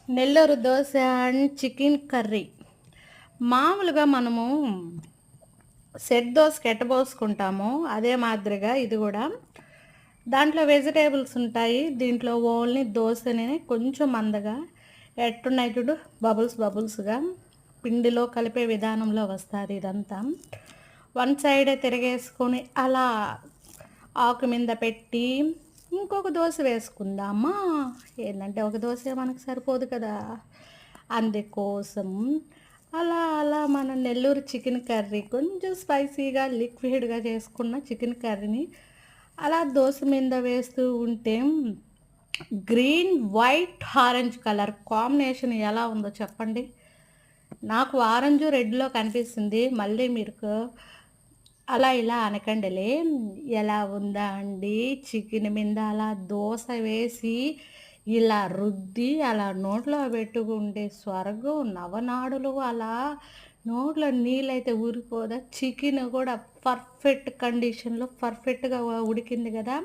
Nellore dosa and chicken curry. మామూలుగా మనము set దోసకి ఎట్ట పోసుకుంటామో, అదే మాదిరిగా ఇది గూడా. దాంట్లో వెజిటేబుల్స్ ఉంటాయి. దీంట్లో ఓన్లీ దోసనే కొంచెం మందగా ఎట్టున్నాయి చూడు బబుల్స్‌గా పిండిలో కలిపే విధానంలో వస్తాది ఇదంతా. వన్ సైడే తిరగేసుకొని అలా ఆకు మీద పెట్టి ఇంకొక దోస వేసుకుందామా? ఏందంటే ఒక దోసే మనకు సరిపోదు కదా! అందుకోసం అలా మన నెల్లూరు చికెన్ కర్రీ కొంచెం స్పైసీగా, లిక్విడ్‌గా చేసుకున్న చికెన్ కర్రీని అలా దోస మీద వేస్తూ ఉంటే green, white, orange colour combination ఎలా ఉందో చెప్పండి? నాకు ఆరెంజు, రెడ్‌లో కనిపిస్తుంది. మళ్ళీ మీకు అలా ఇలా అనకండిలే. ఎలా ఉందా అండి చికెన్ మీద అలా దోస వేసి, ఇలా రుద్ది, అలా నోట్లో పెట్టుకుంటే స్వర్గం నవనాడులు అలా నోట్లో నీళ్ళైతే ఊరిపోదా? చికెన్ కూడా పర్ఫెక్ట్ కండిషన్‌లో పర్ఫెక్ట్‌గా ఉడికింది గదా!